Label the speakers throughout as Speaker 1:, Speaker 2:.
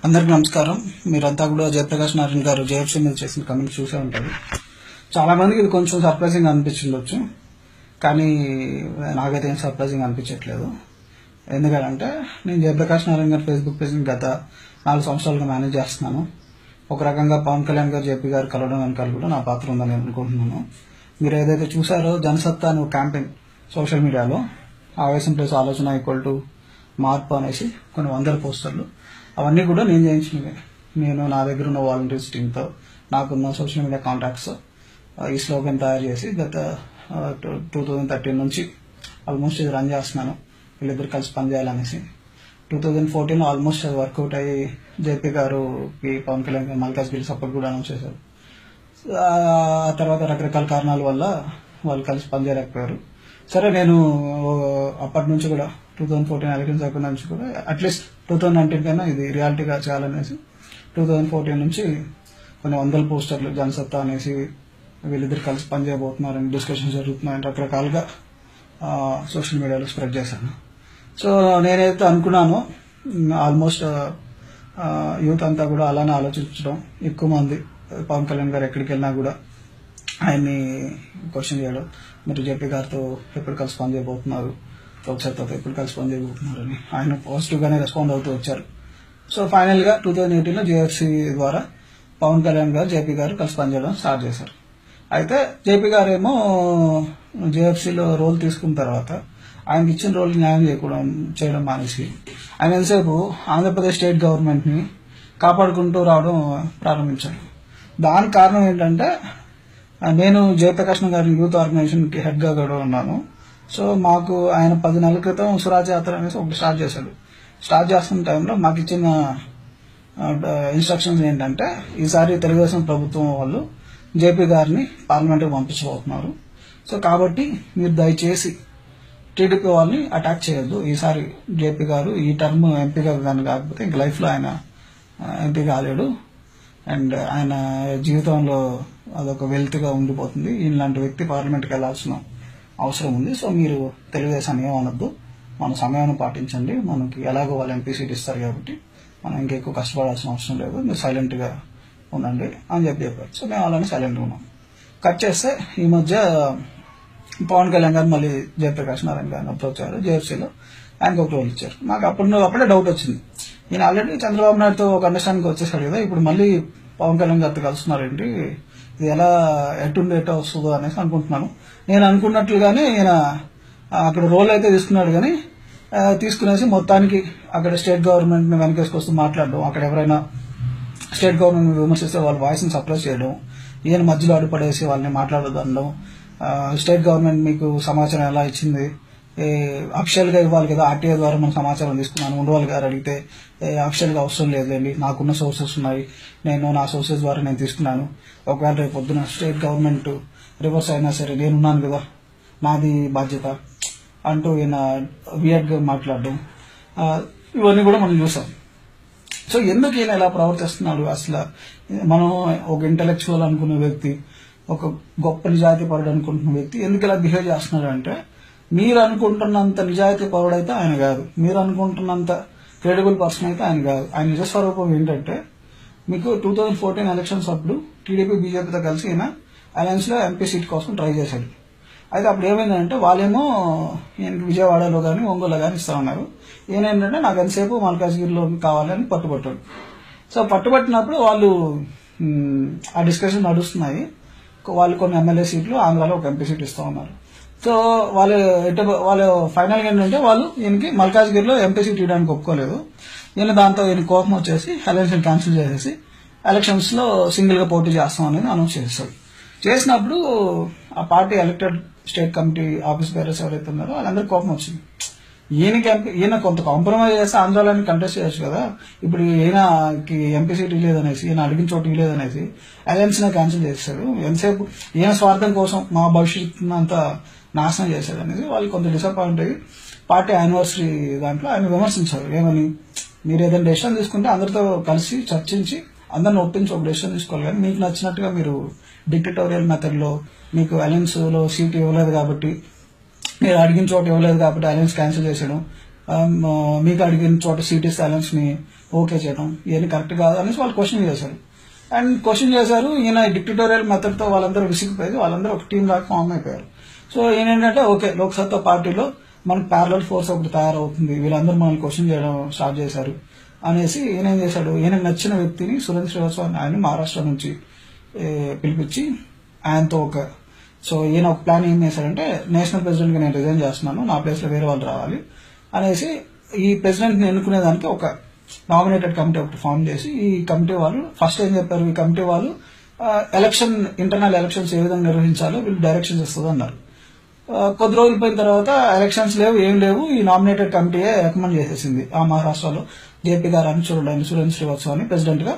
Speaker 1: అందరికీ నమస్కారం. మీరంతా కూడా జయప్రకాష్ నారాయణ గారు జేఎఫ్సీ మీద చేసిన కమెంట్ చూసే ఉంటారు. చాలా మందికి ఇది కొంచెం సర్ప్రైజింగ్ అనిపించవచ్చు, కానీ నాకైతే ఏం సర్ప్రైజింగ్ అనిపించట్లేదు. ఎందుకంటే నేను జయప్రకాష్ నారాయణ గారి ఫేస్బుక్ పేజ్ని గత 4 సంవత్సరాలుగా మేనేజ్ చేస్తున్నాను. ఒక రకంగా పవన్ కళ్యాణ్ గారు జేపీ గారు కలవడం వెనకాల కూడా నా పాత్ర ఉందని నేను అనుకుంటున్నాను. మీరు ఏదైతే చూసారో జనసత్తా అనే క్యాంపెయిన్ సోషల్ మీడియాలో ఆవేశం ప్లస్ ఆలోచన ఈక్వల్ టు మార్పు అనేసి కొన్ని వందల పోస్టర్లు, అవన్నీ కూడా నేను చేయించినవి. నేను నా దగ్గర ఉన్న వాలంటీర్స్ టీంతో, నాకున్న సోషల్ మీడియా కాంటాక్ట్స్ ఈ స్లోగన్ తయారు చేసి గత 2013 నుంచి ఆల్మోస్ట్ ఇది రన్ చేస్తున్నాను. వీళ్ళిద్దరు కలిసి పనిచేయాలనేసి 2014 ఆల్మోస్ట్ అది వర్కౌట్ అయ్యి జేపీ గారుకి పవన్ కళ్యాణ్ గారు మల్కాజ్గిరి సపోర్ట్ కూడా అనౌన్స్ చేశారు. ఆ తర్వాత రకరకాల కారణాల వల్ల వాళ్ళు కలిసి పనిచేయలేకపోయారు. సరే, నేను అప్పటి నుంచి కూడా 2014 ఎలక్షన్స్ అయిపోయిన నుంచి కూడా అట్లీస్ట్ 2019 కైనా ఇది రియాలిటీగా చేయాలనేసి 2014 నుంచి కొన్ని వందల పోస్టర్లు జనసత్తా అనేసి వీళ్ళిద్దరు కలిసి పనిచేయబోతున్నారని డిస్కషన్స్ జరుగుతున్నాయని రకరకాలుగా సోషల్ మీడియాలో స్ప్రెడ్ చేశాను. సో నేనైతే అనుకున్నానో ఆల్మోస్ట్ యూత్ అంతా కూడా అలానే ఆలోచించడం, ఎక్కువ మంది పవన్ కళ్యాణ్ గారు ఎక్కడికి వెళ్ళినా కూడా ఆయన్ని క్వశ్చన్ చేయడం, మీరు జేపీ గారితో ఎప్పుడు కలిసి పనిచేయబోతున్నారు, ఒకసారి తర్వాత ఎప్పుడు కలిసి పనిచేయబోతున్నారు అని ఆయన పాజిటివ్గానే రెస్పాండ్ అవుతూ వచ్చారు. సో ఫైనల్గా 2018లో జేఎఫ్సీ ద్వారా పవన్ కళ్యాణ్ గారు జేపీ గారు కలిసి పనిచేయడం స్టార్ట్ చేశారు. అయితే జేపీ గారు ఏమో జేఎఫ్సీలో రోల్ తీసుకున్న తర్వాత ఆయనకి ఇచ్చిన రోల్ న్యాయం చేయడం మానేసి ఆయన ఎంతసేపు ఆంధ్రప్రదేశ్ స్టేట్ గవర్నమెంట్ని కాపాడుకుంటూ రావడం ప్రారంభించారు. దానికి కారణం ఏంటంటే, నేను జయప్రకాష్ గారి యూత్ ఆర్గనైజేషన్కి హెడ్గా కూడా ఉన్నాను. సో మాకు ఆయన 10 నెలల క్రితం స్వరాజ్ యాత్ర అనేసి ఒకటి స్టార్ట్ చేశాడు. స్టార్ట్ చేస్తున్న టైంలో మాకు ఇచ్చిన ఇన్స్ట్రక్షన్స్ ఏంటంటే, ఈసారి తెలుగుదేశం ప్రభుత్వం వాళ్ళు జేపీ గారిని పార్లమెంట్కి పంపించబోతున్నారు. సో కాబట్టి మీరు దయచేసి టీడీపీ వాళ్ళని అటాక్ చేయొద్దు. ఈసారి జేపీ గారు ఈ టర్మ్ ఎంపీగా కానీ కాకపోతే ఇంక లైఫ్లో ఆయన ఎంపీ కాలేడు అండ్ ఆయన జీవితంలో అదొక వెల్త్గా ఉండిపోతుంది. ఇలాంటి వ్యక్తి పార్లమెంట్కి వెళ్లాల్సిన అవసరం ఉంది. సో మీరు తెలుగుదేశాన్ని ఏమనొద్దు, మన సమయాన్ని పాటించండి, మనకి ఎలాగో వాళ్ళు ఎంపీ సీట్ ఇస్తారు కాబట్టి మనం ఇంకెక్కువ కష్టపడాల్సిన అవసరం లేదు, మీరు సైలెంట్గా ఉండండి అని చెప్పారు. సో మేము అలానే సైలెంట్గా ఉన్నాం. కట్ చేస్తే ఈ మధ్య పవన్ కళ్యాణ్ గారు మళ్ళీ జయప్రకాష్ నారాయణ గారిని అప్రోచ్ అయ్యారు. జేఎఫ్సీలో ఆయనకు ఒక రోల్ ఇచ్చారు. నాకు అప్పుడే డౌట్ వచ్చింది, ఈయన ఆల్రెడీ చంద్రబాబు నాయుడుతో ఒక అండర్స్టాండింగ్ వచ్చేసాడు కదా, ఇప్పుడు మళ్ళీ పవన్ కళ్యాణ్ గారితో కలుస్తున్నారేంటి, ఇది ఎలా ఎటుండేటో వస్తుందో అనేసి అనుకుంటున్నాను. నేను అనుకున్నట్లుగానే ఈయన అక్కడ రోల్ అయితే తీసుకున్నాడు, కానీ తీసుకునేసి మొత్తానికి అక్కడ స్టేట్ గవర్నమెంట్ని వెనకేసుకొస్తూ మాట్లాడడం, అక్కడ ఎవరైనా స్టేట్ గవర్నమెంట్ విమర్శిస్తే వాళ్ళ వాయిస్ని సప్రెస్ చేయడం, ఈయన మధ్యలో అడ్డుపడేసి వాళ్ళని మాట్లాడడం, స్టేట్ గవర్నమెంట్ మీకు సమాచారం ఎలా ఇచ్చింది, అఫిషియల్గా ఇవ్వాలి కదా, ఆర్టీఐ ద్వారా మనం సమాచారం తీసుకున్నాను, ఉండవాలి గారు అడిగితే అఫిషియల్గా అవసరం లేదండి, నాకున్న సోర్సెస్ ఉన్నాయి, నేను నా సోర్సెస్ ద్వారా నేను తీసుకున్నాను, ఒకవేళ రేపు పొద్దున స్టేట్ గవర్నమెంట్ రివర్స్ అయినా సరే నేనున్నాను కదా, నాది బాధ్యత అంటూ ఈయన వియర్డ్గా మాట్లాడడం, ఇవన్నీ కూడా మనం చూసాం. సో ఎందుకు ఈయన ఇలా ప్రవర్తిస్తున్నాడు? అసలు మనం ఒక ఇంటెలెక్చువల్ అనుకున్న వ్యక్తి, ఒక గొప్ప నిజాయితీ పరుడు అనుకుంటున్న వ్యక్తి ఎందుకు ఇలా బిహేవ్ చేస్తున్నాడు అంటే, మీరు అనుకుంటున్నంత నిజాయితీ పరుడైతే ఆయన కాదు, మీరు అనుకుంటున్నంత క్రెడిబుల్ పర్సన్ అయితే ఆయన కాదు. ఆయన నిజస్వరూపం ఏంటంటే, మీకు 2014 ఎలక్షన్స్ అప్పుడు టీడీపీ బీజేపీతో కలిసి ఈయన అలయన్స్ లో ఎంపీ సీట్ కోసం ట్రై చేశాడు. అయితే అప్పుడు ఏమైందంటే, వాళ్ళేమో ఈయనకి విజయవాడలో కానీ ఒంగోలులో కానీ ఇస్తా ఉన్నారు. ఈయన ఏంటంటే నాకు ఎంతసేపు మల్కాజ్గిరిలో కావాలని పట్టుబట్టాడు. సో పట్టుబట్టినప్పుడు వాళ్ళు ఆ డిస్కషన్ నడుస్తున్నాయి, వాళ్ళు కొన్ని ఎమ్మెల్యే సీట్లు ఆంధ్రాలో ఒక ఎంపీ సీట్ ఇస్తా ఉన్నారు. సో వాళ్ళు ఫైనల్గా ఏంటంటే, వాళ్ళు ఈయనకి మల్కాజ్గిరిలో ఎంపీ సీట్ ఇవ్వడానికి ఒప్పుకోలేదు. దాంతో ఈయన కోపం వచ్చేసి ఎలక్షన్ క్యాన్సిల్ చేసేసి ఎలక్షన్స్ లో సింగిల్ గా పోటీ చేస్తాం అనేది అనౌన్స్ చేశాడు. చేసినప్పుడు ఆ party elected state committee office bearers ఎవరైతే ఉన్నారో వాళ్ళందరికీ కోపం వచ్చింది. ఈయన కొంత కాంప్రమైజ్ చేస్తే ఆంధ్రాలోని కంటెస్ట్ చేయొచ్చు కదా, ఇప్పుడు ఈయనకి ఎంపీ సీట్ ఇవ్వలేదనేసి, ఈయన అడిగిన చోటు ఇవ్వలేదనేసి అలయన్స్ నే క్యాన్సిల్ చేశాడు. ఎంతసేపు ఈయన స్వార్థం కోసం మా భవిష్యత్తు అంతా నాశనం చేశాడు అనేది వాళ్ళు కొంత డిసప్పాయింట్ అయ్యి పార్టీ యానివర్సరీ దాంట్లో ఆయన విమర్శించారు. ఏమని, మీరు ఏదైనా డెసిషన్ తీసుకుంటే అందరితో కలిసి చర్చించి అందరిని ఒప్పించి ఒక డెసిషన్ తీసుకోవాలి, కానీ మీకు నచ్చినట్టుగా మీరు డిక్టటోరియల్ మెథడ్ లో మీకు అలయన్స్ లో సీట్ ఇవ్వలేదు కాబట్టి, మీరు అడిగిన చోట ఇవ్వలేదు కాబట్టి అలయన్స్ క్యాన్సిల్ చేసేయడం, మీకు అడిగిన చోట సిటీ సైలెన్స్ ని ఓకే చేయడం ఇవన్నీ కరెక్ట్ కాదు అనేసి వాళ్ళు క్వశ్చన్ చేశారు. అండ్ క్వశ్చన్ చేశారు. ఈయన డిక్టటోరియల్ మెథడ్ తో వాళ్ళందరూ విసిగిపోయి వాళ్ళందరూ ఒక టీం లాగా ఫామ్ అయిపోయారు. సో ఈయన ఏంటంటే ఓకే లోక్సత్తా పార్టీలో మనకు ప్యారలల్ ఫోర్స్ ఒకటి తయారవుతుంది, వీళ్ళందరూ మనల్ని క్వశ్చన్ చేయడం స్టార్ట్ చేశారు అనేసి ఈయన ఏం చేశాడు, ఈయనకు నచ్చిన వ్యక్తిని సురేంద్ర శ్రీవాస్తవ ఆయన మహారాష్ట్ర నుంచి పిలిపించి ఆయనతో సో ఈయన ఒక ప్లాన్ ఏం చేశాడంటే నేషనల్ ప్రెసిడెంట్ గా నేను రిజైన్ చేస్తున్నాను, నా ప్లేస్ లో వేరే వాళ్ళు రావాలి అనేసి ఈ ప్రెసిడెంట్ ని ఎన్నుకునేదానికి ఒక నామినేటెడ్ కమిటీ ఒకటి ఫామ్ చేసి ఈ కమిటీ వాళ్ళు ఫస్ట్ ఏం చెప్పారు, ఈ కమిటీ వాళ్ళు ఇంటర్నల్ ఎలక్షన్స్ ఏ విధంగా నిర్వహించాలో వీళ్ళు డైరెక్షన్స్ ఇస్తుంది అన్నారు. కొద్ది రోజులు పోయిన తర్వాత ఎలక్షన్స్ లేవు, ఏం లేవు. ఈ నామినేటెడ్ కమిటీయే రికమెండ్ చేసేసింది ఆ మహారాష్ట్రలో జేపీ గారు అని చూడండి సురేంద్ర శ్రీవాస్తవాన్ని ప్రెసిడెంట్ గా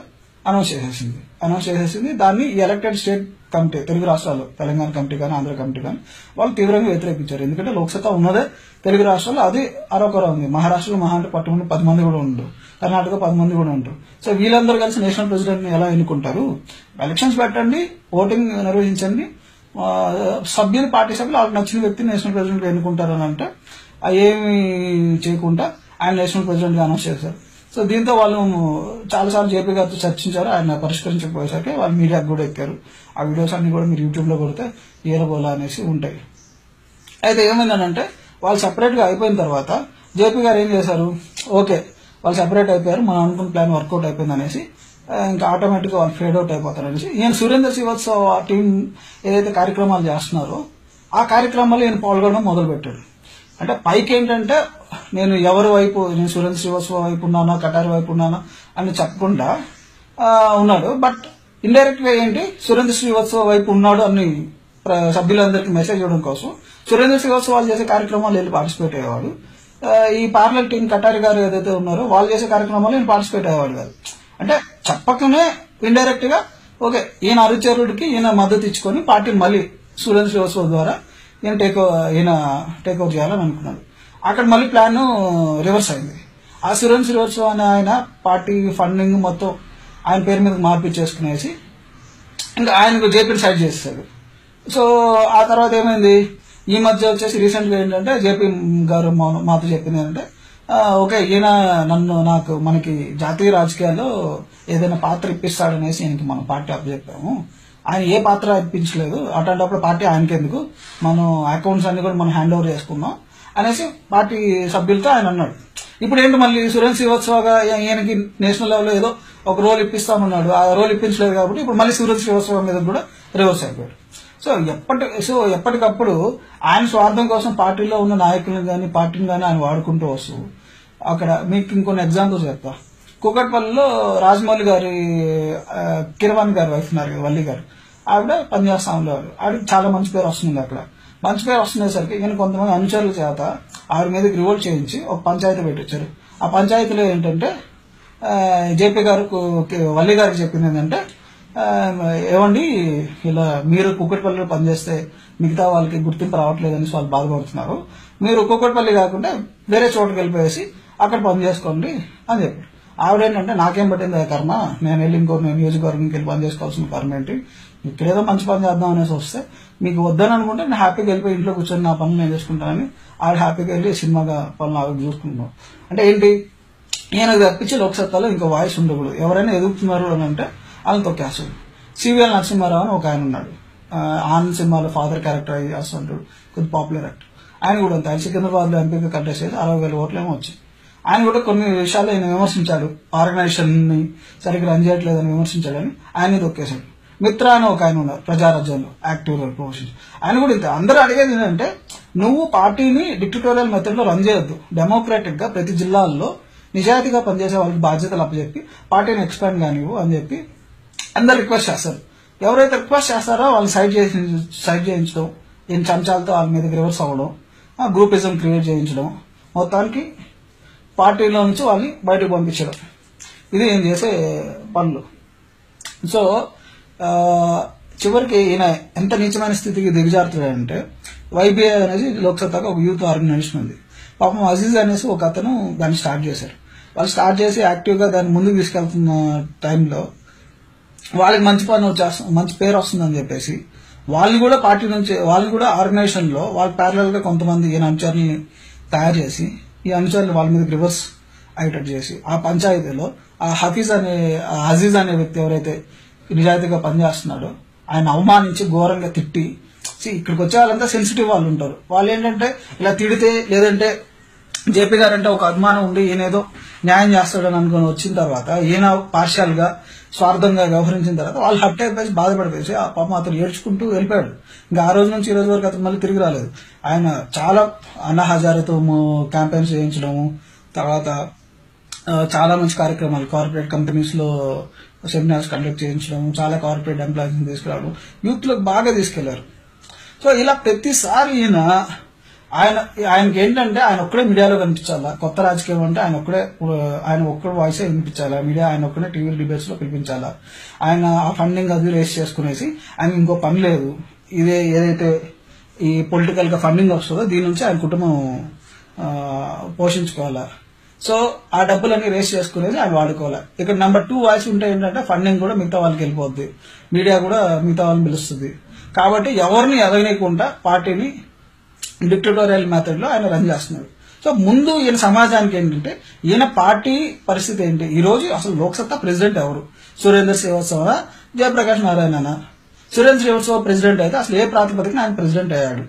Speaker 1: అనౌన్స్ చేసేసింది. దాన్ని ఎలక్టెడ్ స్టేట్ కమిటీ తెలుగు రాష్ట్రాలు తెలంగాణ కమిటీ కానీ ఆంధ్ర కమిటీ కానీ వాళ్ళు తీవ్రంగా వ్యతిరేకించారు. ఎందుకంటే లోక్సత్తా ఉన్నదే తెలుగు రాష్ట్రాల్లో, అది అరొకర ఉంది. మహారాష్ట్రలో మహా అంటే పట్టుమంది 10 మంది కూడా ఉండరు, కర్ణాటక 10 మంది కూడా ఉంటారు. సో వీళ్ళందరూ కలిసి నేషనల్ ప్రెసిడెంట్ ని ఎలా ఎన్నుకుంటారు, ఎలక్షన్స్ పెట్టండి, ఓటింగ్ నిర్వహించండి, సభ్యులు పార్టీ సభ్యులు వాళ్ళకి నచ్చిన వ్యక్తిని నేషనల్ ప్రెసిడెంట్ గా ఎన్నుకుంటారు అని అంటే ఏమి చేయకుండా ఆయన నేషనల్ ప్రెసిడెంట్ గా అనౌన్స్ చేశారు. సో దీంతో వాళ్ళు చాలాసార్లు జేపీ గారితో చర్చించారు. ఆయన పరిష్కరించకపోయేసరికి వాళ్ళు మీడియాకు కూడా ఎక్కారు. ఆ వీడియోస్ అన్ని కూడా మీరు యూట్యూబ్ లో కొడితే ఏరబోలా అనేసి ఉంటాయి. అయితే ఏమైందనంటే వాళ్ళు సెపరేట్ గా అయిపోయిన తర్వాత జేపీ గారు ఏం చేశారు, ఓకే వాళ్ళు సెపరేట్ అయిపోయారు, మనం అనుకున్న ప్లాన్ వర్కౌట్ అయిపోయింది అనేసి ఇంకా ఆటోమేటిక్ గా వాళ్ళు ఫేడ్ అవుట్ అయిపోతారు అనేసి ఈయన సురేంద్ర శ్రీవాస్తవ టీం ఏదైతే కార్యక్రమాలు చేస్తున్నారో ఆ కార్యక్రమాలు ఈయన పాల్గొనడం మొదలు పెట్టాడు. అంటే పైకి ఏంటంటే నేను ఎవరి వైపు, నేను సురేంద్ర శ్రీవాస్తవ వైపు ఉన్నానా కటారి వైపు ఉన్నానా అని చెప్పకుండా ఉన్నాడు. బట్ ఇండైరెక్ట్ గా ఏంటి సురేంద్ర శ్రీవాస్తవ వైపు ఉన్నాడు అని సభ్యులందరికీ మెసేజ్ ఇవ్వడం కోసం సురేంద్ర శ్రీవాస్తవ వాళ్ళు చేసే కార్యక్రమాలు వెళ్ళి పార్టిసిపేట్ అయ్యేవాడు. ఈ పార్లమెంట్ టీం కటారి గారు ఏదైతే ఉన్నారో వాళ్ళు చేసే కార్యక్రమాలు ఈయన పార్టిసిపేట్ అయ్యేవాడు కాదు. అంటే చెప్పకనే ఇండైరెక్ట్ గా ఓకే ఈయన అరుచరుడికి ఈయన మద్దతు ఇచ్చుకొని పార్టీని మళ్ళీ సురేంద్ర శ్రీవాస్తవ ద్వారా ఈయన టేక్ ఓవర్ చేయాలని అనుకున్నాడు. అక్కడ మళ్ళీ ప్లాన్ రివర్స్ అయింది. ఆ సురేంద్ర శ్రీవాస్తవ అనే ఆయన పార్టీ ఫండింగ్ మొత్తం ఆయన పేరు మీద మార్పిచ్చేసుకునేసి ఇంకా ఆయనకు జేపీని సైడ్ చేస్తాడు. సో ఆ తర్వాత ఏమైంది, ఈ మధ్య వచ్చేసి రీసెంట్ గా ఏంటంటే జేపీ గారు మాతో చెప్పింది ఏంటంటే ఓకే ఈయన నాకు మనకి జాతీయ రాజకీయాల్లో ఏదైనా పాత్ర ఇప్పిస్తాడనేసి ఈయనకి మనం పార్టీ అప్పచెప్పాము, ఆయన ఏ పాత్ర ఇప్పించలేదు, అట్లాంటప్పుడు పార్టీ ఆయనకెందుకు, మనం అకౌంట్స్ అన్ని కూడా మనం హ్యాండ్ ఓవర్ చేసుకుందాం అనేసి పార్టీ సభ్యులతో ఆయన అన్నాడు. ఇప్పుడు ఏంటి మళ్ళీ సురేంద్ర శ్రీవాస్తవగా ఈయనకి నేషనల్ లెవెల్లో ఏదో ఒక రోల్ ఇప్పిస్తామన్నాడు, ఆ రోల్ ఇప్పించలేదు కాబట్టి ఇప్పుడు మళ్ళీ సురేంద్ర శ్రీవాస్తవ మీద కూడా రివర్స్ అయిపోయాడు. సో ఎప్పటికప్పుడు ఆయన స్వార్థం కోసం పార్టీలో ఉన్న నాయకులను కానీ పార్టీని కానీ ఆయన వాడుకుంటూ వస్తూ అక్కడ మీకు ఇంకొన్ని ఎగ్జాంపుల్స్ చెప్తా. కూకట్పల్లిలో రాజమౌళి గారి కిరవాణి గారి వైఫ్ ఉన్నారు కదా వల్లి గారు, ఆవిడ పనిచేస్తా ఉండేవారు. ఆవిడకి చాలా మంచి పేరు వస్తుంది. అక్కడ మంచి పేరు వస్తుండేసరికి ఈయన కొంతమంది అనుచరుల చేత ఆవిడ మీదకి రివోల్ట్ చేయించి ఒక పంచాయతీ పెట్టించారు. ఆ పంచాయతీలో ఏంటంటే జేపీ గారు వల్లి గారికి చెప్పింది ఏంటంటే ఏమండి ఇలా మీరు కూకట్పల్లిలో పనిచేస్తే మిగతా వాళ్ళకి గుర్తింపు రావట్లేదని వాళ్ళు బాధపడుతున్నారు, మీరు కూకట్పల్లి కాకుండా వేరే చోటుకి వెళ్ళిపోయేసి అక్కడ పని చేసుకోండి అని చెప్పారు. ఆవిడేంటంటే నాకేం పట్టింది కర్మ, నేను వెళ్ళి ఇంకో నియోజకవర్గంకి వెళ్ళి పని చేసుకోవాల్సిన కర్మ ఏంటి, ఇక్కడేదో మంచి పని చేద్దాం అనేసి వస్తే మీకు వద్దని అనుకుంటే నేను హ్యాపీగా వెళ్ళిపోయి ఇంట్లో కూర్చొని నా పనులు నేను చేసుకుంటానని ఆవిడ హ్యాపీగా వెళ్ళి సినిమాగా పనులు ఆవిడ చూసుకుంటున్నాం. అంటే ఏంటి ఈయనకు తప్పించి లోక్సత్తాలో ఇంకా వాయిస్ ఉండకూడదు, ఎవరైనా ఎదుగుతున్నారు అని అంటే వాళ్ళని తొక్కేస్తాడు. సివిఎల్ నరసింహారావు అని ఒక ఆయన ఉన్నాడు, ఆనంద్ సినిమాలో ఫాదర్ క్యారెక్టర్ చేస్తుంటాడు, కొద్ది పాపులర్ యాక్టర్. ఆయన కూడా అంతే, ఆయన సికింద్రాబాద్ లో ఎంపీగా కంటెస్ట్ చేసి 60,000 ఓట్లేమో వచ్చాయి. ఆయన కూడా కొన్ని విషయాలు ఆయన విమర్శించాడు, ఆర్గనైజేషన్ ని సరిగ్గా రన్ చేయట్లేదని విమర్శించాడని ఆయన తొక్కేశాడు. మిత్ర అని ఒక ఆయన ఉన్నారు ప్రజారాజ్యంలో యాక్టివ్ గా ప్రమోషన్, ఆయన కూడా ఇంత. అందరూ అడిగేది ఏంటంటే నువ్వు పార్టీని డిక్టటోరియల్ మెథడ్ లో రన్ చేయొద్దు, డెమోక్రాటిక్ గా ప్రతి జిల్లాల్లో నిజాయితీగా పనిచేసే వాళ్ళకి బాధ్యతలు అప్పచెప్పి పార్టీని ఎక్స్పాండ్ కానివ్వు అని చెప్పి అందరు రిక్వెస్ట్ చేస్తారు. ఎవరైతే రిక్వెస్ట్ చేస్తారో వాళ్ళు సైడ్ చేయించడం, ఈయన చంచాలతో వాళ్ళ మీద రివర్స్ అవ్వడం, గ్రూపిజం క్రియేట్ చేయించడం, మొత్తానికి పార్టీలో నుంచి వాళ్ళని బయటకు పంపించడం, ఇది ఏం చేసే పనులు. సో చివరికి ఈయన ఎంత నీచమైన స్థితికి దిగజారుతాడంటే వైబీఐ అనేది లోక్సత్తాగా ఒక యూత్ ఆర్గనైజేషన్ ఉంది. పాపం అజీజ్ అనేసి ఒక అతను దాన్ని స్టార్ట్ చేశారు. వాళ్ళు స్టార్ట్ చేసి యాక్టివ్ గా దాన్ని ముందుకు తీసుకెళ్తున్న టైంలో వాళ్ళకి మంచి పేరు వస్తుందని చెప్పేసి వాళ్ళని కూడా పార్టీ నుంచి వాళ్ళని కూడా ఆర్గనైజేషన్ లో వాళ్ళ ప్యారలల్ గా కొంతమంది ఈయన అనుచరుల్ని తయారు చేసి ఈ అనుచరులు వాళ్ళ మీద రివర్స్ అయ్యేటట్టు చేసి ఆ పంచాయతీలో ఆ అజీజ్ అనే వ్యక్తి ఎవరైతే నిజాయితీగా పనిచేస్తున్నాడో ఆయన అవమానించి ఘోరంగా తిట్టి, ఇక్కడికి వచ్చే వాళ్ళంతా సెన్సిటివ్ వాళ్ళు ఉంటారు. వాళ్ళు ఏంటంటే ఇలా తిడితే, లేదంటే జేపీ గారు అంటే ఒక అభిమానం ఉండి ఈయనేదో న్యాయం చేస్తాడని అనుకుని వచ్చిన తర్వాత ఈయన పార్షియల్ గా స్వార్థంగా వ్యవహరించిన తర్వాత వాళ్ళు హట్ అయిపోయి బాధపడిపోయి ఆ పాపం అతను ఏడ్చుకుంటూ వెళ్ళిపోయాడు. ఇంకా ఆ రోజు నుంచి ఈ రోజు వరకు అతను మళ్ళీ తిరిగి రాలేదు. ఆయన చాలా అన్నా హజారేతో క్యాంపెయిన్స్ చేయించడము, తర్వాత చాలా మంచి కార్యక్రమాలు కార్పొరేట్ కంపెనీస్ లో సెమినార్స్ కండక్ట్ చేయించడం, చాలా కార్పొరేట్ ఎంప్లాయీస్ తీసుకురావడం, యూత్ లో బాగా తీసుకెళ్లారు. సో ఇలా ప్రతిసారి ఆయనకి ఏంటంటే ఆయన ఒక్కడే మీడియాలో కనిపించాలా, కొత్త రాజకీయం అంటే ఆయన ఒక్కడే వాయిసే వినిపించాలా, మీడియా ఆయన ఒక్కడే టీవీ డిబేట్స్ లో పిలిపించాలా, ఆయన ఆ ఫండింగ్ అది రేస్ చేసుకునేసి ఆయన ఇంకో పని లేదు, ఏదైతే ఈ పొలిటికల్ గా ఫండింగ్ వస్తుందో దీని నుంచి ఆయన కుటుంబం పోషించుకోవాలా. సో ఆ డబ్బులన్నీ రేస్ చేసుకునేది ఆయన వాడుకోవాలి. ఇక్కడ నెంబర్ 2 వాయిస్ ఉంటే ఏంటంటే ఫండింగ్ కూడా మిగతా వాళ్ళకి వెళ్ళిపోద్ది, మీడియా కూడా మిగతా వాళ్ళని పిలుస్తుంది. కాబట్టి ఎవరిని ఎదగనీయకుండా పార్టీని డిక్టటోరియల్ మెథడ్ లో ఆయన రన్ చేస్తున్నాడు. సో ముందు ఈయన సమాజానికి ఏంటంటే ఈయన పార్టీ పరిస్థితి ఏంటి, ఈ రోజు అసలు లోక్సత్తా ప్రెసిడెంట్ ఎవరు, సురేందర్ శ్రీవత్సవ, జయప్రకాష్ నారాయణ. సురేంద్ర శ్రీవత్సవ ప్రెసిడెంట్ అయితే అసలు ఏ ప్రాతిపదికన ఆయన ప్రెసిడెంట్ అయ్యాడు,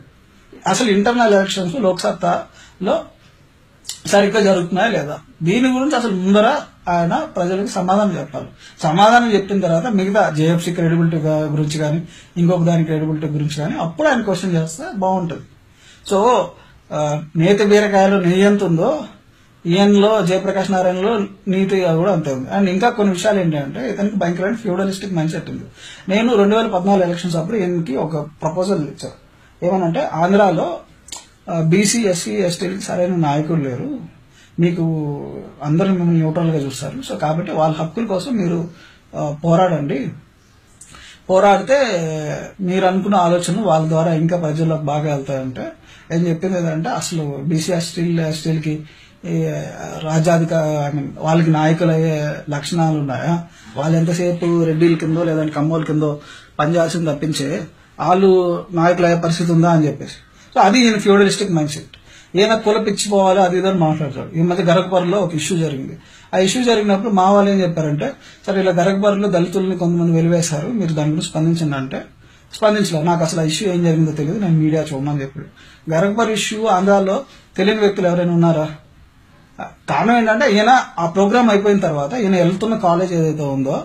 Speaker 1: అసలు ఇంటర్నల్ ఎలక్షన్స్ లోక్సత్తాలో సరిగ్గా జరుగుతున్నాయా లేదా, దీని గురించి అసలు ముందర ఆయన ప్రజలకు సమాధానం చెప్పాలి. సమాధానం చెప్పిన తర్వాత మిగతా జేఎఫ్సీ క్రెడిబిలిటీ గురించి కానీ ఇంకొక దాని క్రెడిబిలిటీ గురించి కానీ అప్పుడు ఆయన క్వశ్చన్ చేస్తే బాగుంటుంది. సో నేతి బీరకాయలో నెయ్యి ఎంత ఉందో ఈయనలో జయప్రకాష్ నారాయణలో నీతి కూడా అంతే ఉంది. అండ్ ఇంకా కొన్ని విషయాలు ఏంటంటే ఇతనికి భయంకరమైన ఫ్యూడలిస్టిక్ మైండ్ సెట్ ఉంది. నేను 2014 ఎలక్షన్స్ అప్పుడు ఈయనకి ఒక ప్రపోజల్ ఇచ్చాను. ఏమనంటే ఆంధ్రాలో బీసీ ఎస్సీ ఎస్టీలకి సరైన నాయకులు లేరు, మీకు అందరూ మిమ్మల్ని న్యూట్రల్ గా చూస్తారు, సో కాబట్టి వాళ్ళ హక్కుల కోసం మీరు పోరాడండి, పోరాడితే మీరు అనుకున్న ఆలోచనలు వాళ్ళ ద్వారా ఇంకా ప్రజల్లోకి బాగా వెళ్తాయంటే ఏం చెప్పింది ఏంటంటే అసలు బీసీ ఎస్టీలకి వాళ్ళకి నాయకులు అయ్యే లక్షణాలు ఉన్నాయా, వాళ్ళు ఎంతసేపు రెడ్డిల కిందో లేదంటే కమ్మోల కిందో పనిచేయాల్సింది తప్పించే వాళ్ళు నాయకులు అయ్యే పరిస్థితి ఉందా అని చెప్పేసి. సో అది ఈయన ఫ్యూడలిస్టిక్ మైండ్ సెట్. ఈయన కులపిచ్చిపోవాలి అది ఇదని మాట్లాడతాడు. ఈ మధ్య గరగపర్లో ఒక ఇష్యూ జరిగింది. ఆ ఇష్యూ జరిగినప్పుడు మా వాళ్ళు ఏం చెప్పారంటే, సరే ఇలా గరగపర్లో దళితుల్ని కొంతమంది వెలివేశారు, మీరు దాని గురించి స్పందించండి అంటే స్పందించలేదు. నాకు అసలు ఆ ఇష్యూ ఏం జరిగిందో తెలియదు, నేను మీడియా చూడమని చెప్పాడు. గరగపర్ ఇష్యూ ఆంధ్రాలో తెలియని వ్యక్తులు ఎవరైనా ఉన్నారా? కారణం ఏంటంటే ఈయన ఆ ప్రోగ్రామ్ అయిపోయిన తర్వాత ఈయన వెళ్తున్న కాలేజ్ ఏదైతే ఉందో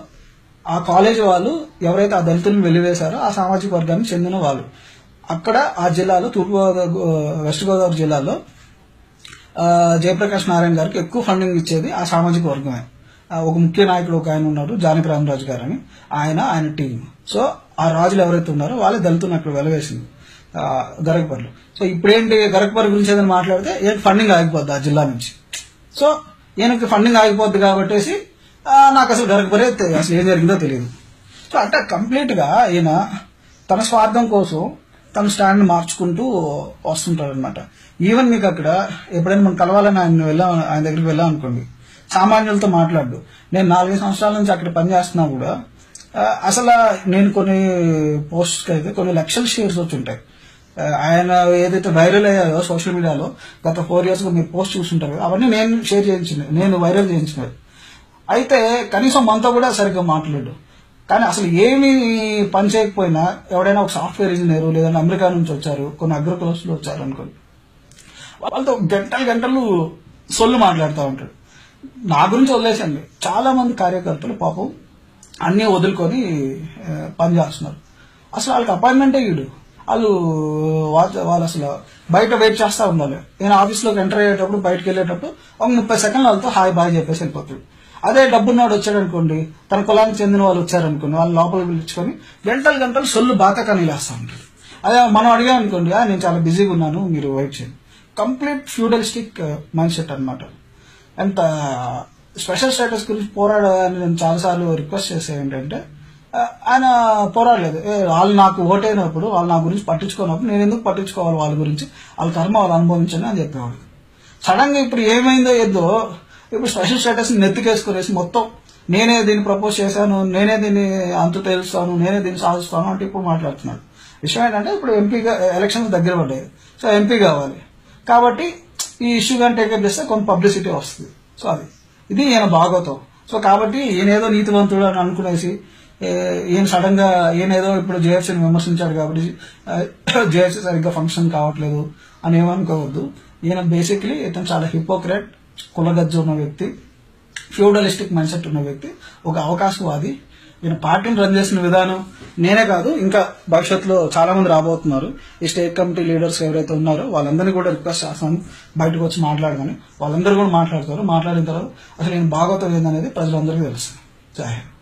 Speaker 1: ఆ కాలేజ్ వాళ్ళు ఎవరైతే ఆ దళితులను వెలివేశారో ఆ సామాజిక వర్గానికి చెందిన వాళ్ళు అక్కడ ఆ జిల్లాలో వెస్ట్ గోదావరి జిల్లాలో జయప్రకాష్ నారాయణ గారికి ఎక్కువ ఫండింగ్ ఇచ్చేది ఆ సామాజిక వర్గమే. ఒక ముఖ్య నాయకుడు ఒక ఆయన ఉన్నాడు, జానకి రామరాజు గారు అని, ఆయన టీం. సో ఆ రాజులు ఎవరైతే ఉన్నారో వాళ్ళే దళితులను అక్కడ వెలవేసింది గరగపర్లు. సో ఇప్పుడేంటి గరగపర్ గురించి ఏదైనా మాట్లాడితే ఏంటి ఫండింగ్ ఆగిపోద్ది ఆ జిల్లా నుంచి. సో ఈయనకి ఫండింగ్ ఆగిపోద్ది కాబట్టి నాకు అసలు గరగపరే అసలు ఏం జరిగిందో తెలియదు. సో అంటే కంప్లీట్ గా ఈయన తన స్వార్థం కోసం తన స్టాండ్ మార్చుకుంటూ వస్తుంటాడు అనమాట. ఈవెన్ మీకు అక్కడ ఎప్పుడైనా మనం కలవాలని ఆయన దగ్గరికి వెళ్ళాం అనుకోండి, సామాన్యులతో మాట్లాడు. నేను 4 సంవత్సరాల నుంచి అక్కడ పనిచేస్తున్నా కూడా అసలు నేను కొన్ని పోస్ట్స్ అయితే కొన్ని లక్షల షేర్స్ వచ్చి ఉంటాయి. ఆయన ఏదైతే వైరల్ అయ్యాయో సోషల్ మీడియాలో గత 4 years మీరు పోస్ట్ చూస్తుంటారు, అవన్నీ నేను షేర్ చేయించినవి, నేను వైరల్ చేయించినవి. అయితే కనీసం మనతో కూడా సరిగ్గా మాట్లాడు. కానీ అసలు ఏమి పని చేయకపోయినా ఎవడైనా ఒక సాఫ్ట్వేర్ ఇంజనీర్ లేదంటే అమెరికా నుంచి వచ్చారు, కొన్ని అగ్రికల్చర్స్ లో వచ్చారు అనుకోండి, వాళ్ళతో గంటలు సొల్లు మాట్లాడుతూ ఉంటాడు. నా గురించి వదిలేసండి, చాలా మంది కార్యకర్తలు పాపం అన్నీ వదులుకొని పని చేస్తున్నారు. అసలు వాళ్ళకి అపాయింట్మెంటే ఇడు, వాళ్ళు అసలు బయట వెయిట్ చేస్తూ ఉండాలి. నేను ఆఫీస్లోకి ఎంటర్ అయ్యేటప్పుడు బయటకు వెళ్ళేటప్పుడు ఒక 30 seconds వాళ్ళతో హాయ్ బాయ్ చెప్పేసి వెళ్ళిపోతాడు. అదే డబ్బున్నవాడు వచ్చాడు అనుకోండి, తన కులానికి చెందిన వాళ్ళు వచ్చారనుకోండి, వాళ్ళు లోపలికి పిలుచుకొని గంటలు సొల్లు బాతకాని లేస్తూ ఉంటాడు. అదే మనం అడిగామనుకోండి, నేను చాలా బిజీగా ఉన్నాను మీరు వెయిట్ చేయండి. కంప్లీట్ ఫ్యూడలిస్టిక్ మైండ్ సెట్ అనమాట. అంత స్పెషల్ స్టేటస్ గురించి పోరాడాలని నేను చాలాసార్లు రిక్వెస్ట్ చేసే ఏంటంటే ఆయన పోరాడలేదు. వాళ్ళు నాకు ఓటైనప్పుడు వాళ్ళు నా గురించి పట్టించుకున్నప్పుడు నేను ఎందుకు పట్టించుకోవాలి వాళ్ళ గురించి, వాళ్ళ కర్మ వాళ్ళు అనుభవించండి అని చెప్పేవాడు. సడన్ గా ఇప్పుడు ఏమైందో ఏదో ఇప్పుడు స్పెషల్ స్టేటస్ నెత్తికేసుకునేసి మొత్తం నేనే దీన్ని ప్రపోజ్ చేశాను, నేనే దీన్ని అంతు తేలుస్తాను, నేనే దీన్ని సాధిస్తాను అంటే ఇప్పుడు మాట్లాడుతున్నాడు. విషయం ఏంటంటే ఇప్పుడు ఎంపీగా ఎలక్షన్స్ దగ్గర పడ్డాయి, సో ఎంపీ కావాలి కాబట్టి ఈ ఇష్యూ కానీ టేకప్ చేస్తే కొంత పబ్లిసిటీ వస్తుంది. సో ఇది ఈయన భాగవతం. సో కాబట్టి ఈయనేదో నీతివంతుడు అని అనుకునేసి ఈయన సడన్ గా ఈయనేదో ఇప్పుడు జేఎఫ్సీని విమర్శించాడు కాబట్టి జేఎఫ్సీ సరిగ్గా ఫంక్షన్ కావట్లేదు అని ఏమనుకోవద్దు. ఈయన బేసిక్లీ ఇతను చాలా హిపోక్రెట్, కులగజ్జ ఉన్న వ్యక్తి, ఫ్యూడలిస్టిక్ మైండ్ సెట్ ఉన్న వ్యక్తి, ఒక అవకాశవాది. ఈయన పార్టీని రన్ చేసిన విధానం నేనే కాదు, ఇంకా భవిష్యత్తులో చాలా మంది రాబోతున్నారు. ఈ స్టేట్ కమిటీ లీడర్స్ ఎవరైతే ఉన్నారో వాళ్ళందరినీ కూడా రిక్వెస్ట్ చేస్తాను బయటకు వచ్చి మాట్లాడమని. వాళ్ళందరూ కూడా మాట్లాడతారు. మాట్లాడిన తర్వాత అసలు ఈయన భాగవతం ఏందనేది ప్రజలందరికీ తెలుస్తుంది. జై హింద్.